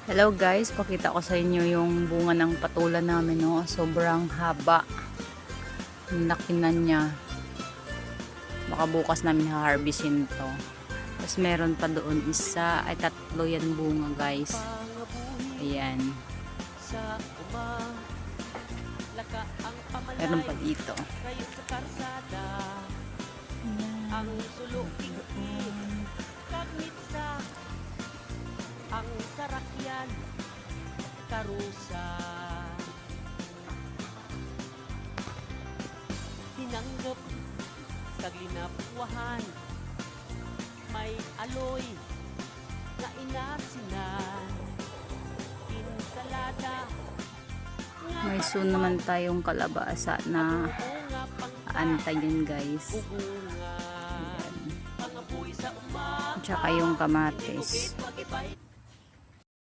Hello guys, pakita ko sa inyo yung bunga ng patulan namin, no? Sobrang haba. Nakinan niya. Baka bukas namin ha-harvestin to. Tapos meron pa doon isa, ay tatlo yan bunga guys. Ayan. Meron pa dito. Ang suluking kagnitsa, ang sarakyan karusa, tinanggap kaglinapuhan, may aloy na inasinan, insalada. May soon naman tayong kalabasa na aantayin guys. Ayan. Tsaka yung kamatis.